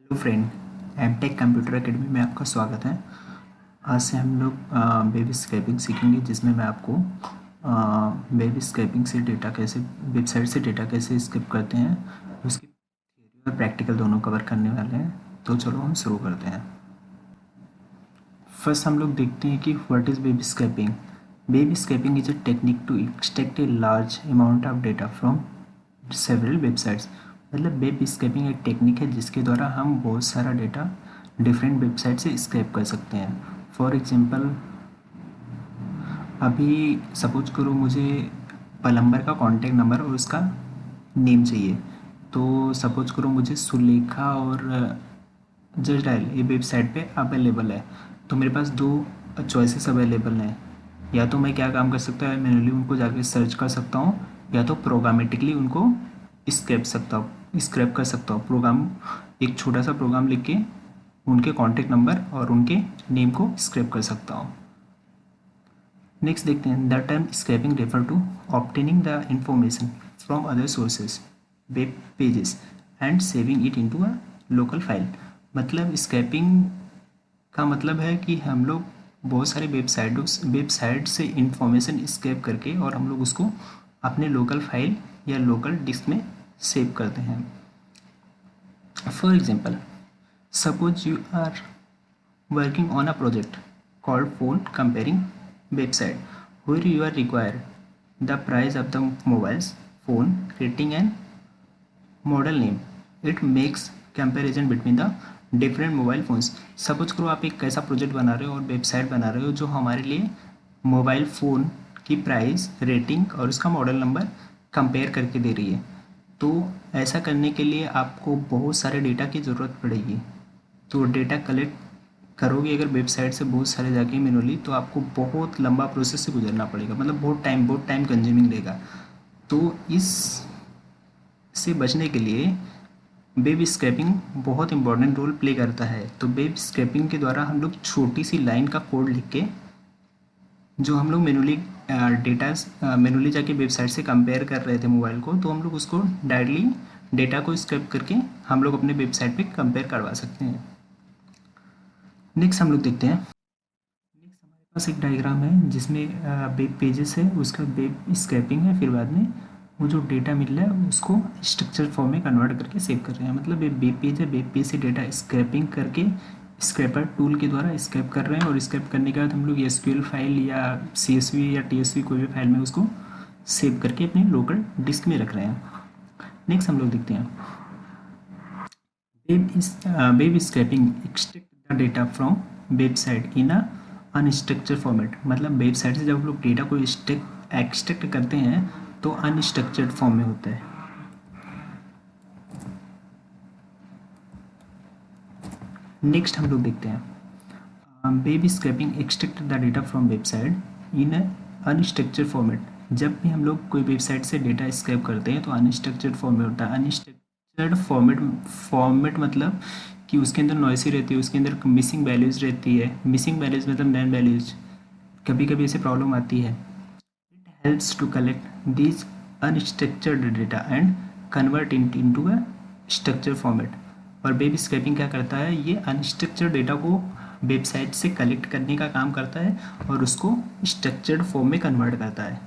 Hello friend, MTech computer academy में आपका स्वागत है। आज से हम लोग बेबी स्क्रैपिंग सीखेंगे, जिसमें मैं आपको बेबी स्क्रैपिंग से डेटा कैसे, वेबसाइट से डेटा कैसे स्क्रैप करते हैं, उसकी थ्योरी और प्रैक्टिकल दोनों कवर करने वाले हैं। तो चलो हम शुरू करते हैं। फर्स्ट हम लोग देखते हैं कि what is baby scraping. Baby scraping is a technique to extract a large amount of data from several websites. मतलब वेब स्क्रैपिंग एक टेक्निक है जिसके द्वारा हम बहुत सारा डेटा डिफरेंट वेबसाइट से स्क्रैप कर सकते हैं। फॉर एग्जांपल, अभी सपोज करो मुझे प्लम्बर का कॉन्टैक्ट नंबर और उसका नेम चाहिए। तो सपोज करो मुझे सुलेखा और जस्ट डायल ये वेबसाइट पे अवेलेबल है। तो मेरे पास दो चॉइसेस अवेलेबल हैं। या तो मैं क्या काम कर सकता है, मैन्युअली उनको जाके सर्च कर सकता हूँ, या तो प्रोग्रामेटिकली उनको स्क्रैप कर सकता हूँ। प्रोग्राम, एक छोटा सा प्रोग्राम लिख के उनके कॉन्टैक्ट नंबर और उनके नेम को स्क्रैप कर सकता हूँ। नेक्स्ट देखते हैं, the term scraping refer to obtaining the information from other sources, web pages and saving it into a local file. मतलब स्क्रैपिंग का मतलब है कि हम लोग बहुत सारे वेबसाइट से इंफॉर्मेशन स्क्रैप करके और हम लोग उसको अपने लोकल फाइल या लोकल डिस्क में सेव करते हैं। For example, suppose you are working on a project called phone comparing website, where you are required the price of the mobiles, phone, rating and model name. It makes comparison between the different mobile phones. Suppose करो आप एक ऐसा project बना रहे हो और website बना रहे हो जो हमारे लिए मोबाइल फ़ोन की प्राइस, रेटिंग और उसका मॉडल नंबर कंपेयर करके दे रही है। तो ऐसा करने के लिए आपको बहुत सारे डेटा की ज़रूरत पड़ेगी। तो डेटा कलेक्ट करोगे अगर वेबसाइट से बहुत सारे जाके मैनुअली, तो आपको बहुत लंबा प्रोसेस से गुजरना पड़ेगा, मतलब बहुत टाइम कंज्यूमिंग रहेगा। तो इस से बचने के लिए वेब स्क्रैपिंग बहुत इंपॉर्टेंट रोल प्ले करता है। तो वेब स्क्रैपिंग के द्वारा हम लोग छोटी सी लाइन का कोड लिख के, जो हम लोग मैनुअली जाके वेबसाइट से कंपेयर कर रहे थे मोबाइल को, तो हम लोग उसको डायरेक्टली डेटा को स्क्रैप करके हम लोग अपने वेबसाइट पे कंपेयर करवा सकते हैं। नेक्स्ट हम लोग देखते हैं, नेक्स्ट हमारे पास एक डायग्राम है जिसमें वेब पेजेस है, उसका वेब स्क्रैपिंग है, फिर बाद में वो जो डेटा मिल रहा है उसको स्ट्रक्चर फॉर्म में कन्वर्ट करके सेव कर रहे हैं। मतलब ये वेब पेज है, वेब पेज से डेटा स्क्रैपिंग करके स्क्रैपर टूल के द्वारा स्क्रैप कर रहे हैं, और स्क्रैप करने के बाद हम लोग एसक्यूएल फाइल या सीएसवी या टीएसवी कोई भी फाइल में उसको सेव करके अपने लोकल डिस्क में रख रहे हैं। नेक्स्ट हम लोग देखते हैं, web scrapping extract the data from website in a unstructured format. मतलब वेबसाइट से जब हम लोग डेटा को एक्सट्रैक्ट करते हैं तो अनस्ट्रक्चर्ड फॉर्म में होता है। नेक्स्ट हम लोग देखते हैं, web scrapping extract the data from website in a unstructured format. जब भी हम लोग कोई वेबसाइट से डेटा स्क्रैप करते हैं तो अनस्ट्रक्चर्ड फॉर्म में होता है। अनस्ट्रक्चर्ड फॉर्मेट मतलब कि उसके अंदर नॉइसी रहती है, उसके अंदर मिसिंग वैल्यूज रहती है। मिसिंग वैल्यूज मतलब नॉन वैल्यूज, कभी कभी ऐसे प्रॉब्लम आती है। It helps to collect these unstructured data and convert it into a structure format. और वेब स्क्रैपिंग क्या करता है, ये अनस्ट्रक्चर्ड डेटा को वेबसाइट से कलेक्ट करने का काम करता है और उसको स्ट्रक्चर्ड फॉर्म में कन्वर्ट करता है।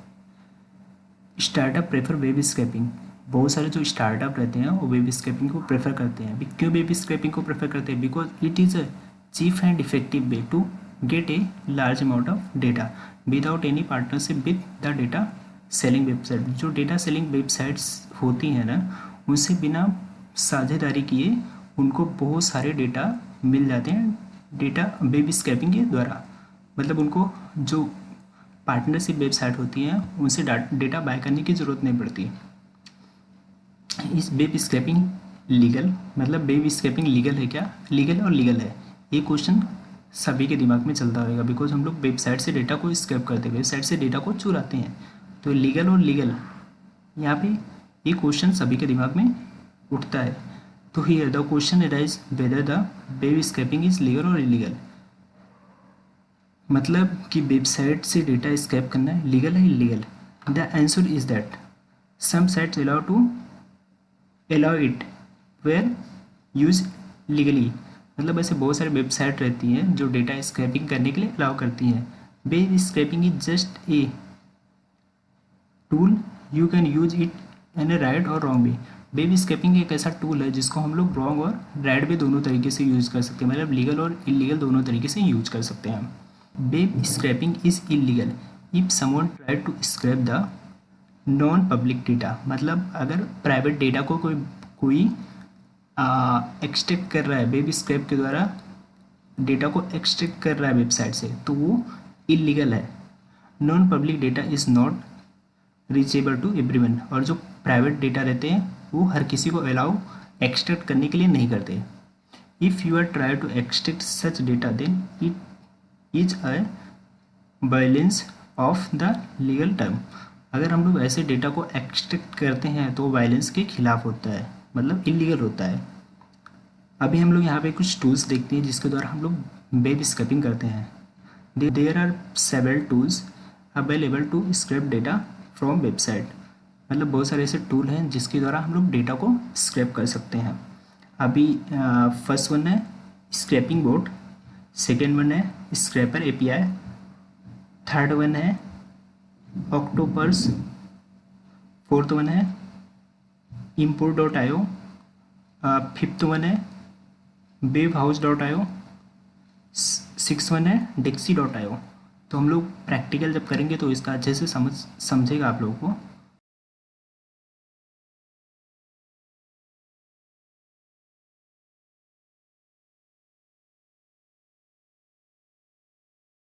Startup prefer web scrapping. बहुत सारे जो स्टार्टअप रहते हैं वो वेब स्क्रैपिंग को प्रेफर करते हैं। क्यों वेब स्क्रैपिंग को प्रेफर करते हैं? Because it is a cheap and effective way to get a large amount of data without any partnership with the data selling website. जो डेटा सेलिंग वेबसाइट्स होती हैं ना, उनसे बिना साझेदारी किए उनको बहुत सारे डेटा मिल जाते हैं डेटा वेब स्क्रैपिंग के द्वारा। मतलब उनको जो पार्टनरशिप वेबसाइट होती हैं उनसे डेटा बाय करने की ज़रूरत नहीं पड़ती। इस वेब स्क्रैपिंग लीगल, मतलब वेब स्क्रैपिंग लीगल है क्या? लीगल और लीगल है, ये क्वेश्चन सभी के दिमाग में चलता रहेगा। बिकॉज हम लोग वेबसाइट से डेटा को स्क्रैप करते हैं, वेबसाइट से डेटा को चुराते हैं। तो लीगल और लीगल, यहाँ पे ये क्वेश्चन सभी के दिमाग में उठता है। तो here the question arise whether the web scraping is legal और इलीगल। मतलब कि वेबसाइट से डेटा स्क्रैप करना है लीगल है illegal? The answer is that some sites allow it where use legally, मतलब ऐसे बहुत सारी वेबसाइट रहती हैं जो डेटा स्क्रैपिंग करने के लिए अलाउ करती हैं। Web scraping is just a tool, you can use it in A right और रॉन्ग वे। वेब स्क्रैपिंग एक ऐसा टूल है जिसको हम लोग रॉन्ग और राइट वे दोनों तरीके से यूज़ कर सकते हैं, मतलब लीगल और इलीगल दोनों तरीके से यूज कर सकते हैं। Web scraping is illegal if someone try to scrape the non public data, मतलब अगर प्राइवेट डेटा को कोई एक्सट्रैक्ट कर रहा है, वेब स्क्रैप के द्वारा डेटा को एक्सट्रैक्ट कर रहा है वेबसाइट से, तो वो इलीगल है। Non public data is not reachable to everyone, और जो प्राइवेट डेटा रहते हैं वो हर किसी को अलाउ एक्सट्रैक्ट करने के लिए नहीं करते। If you are try to extract such data then it is a violence of the legal term, अगर हम लोग ऐसे डेटा को एक्सट्रैक्ट करते हैं तो वायलेंस के खिलाफ होता है, मतलब इलीगल होता है। अभी हम लोग यहाँ पे कुछ टूल्स देखते हैं जिसके द्वारा हम लोग वेब स्क्रैपिंग करते हैं। There are several tools available to scrape data from website, मतलब बहुत सारे ऐसे टूल हैं जिसके द्वारा हम लोग डेटा को स्क्रैप कर सकते हैं। अभी फर्स्ट वन है स्क्रैपिंग बोट, सेकेंड वन है स्क्रैपर एपीआई, थर्ड वन है ऑक्टोपर्स, फोर्थ वन है import.io, फिफ्थ वन है webhouse.io, सिक्स वन है Dexy.io। तो हम लोग प्रैक्टिकल जब करेंगे तो इसका अच्छे से समझेगा आप लोगों को।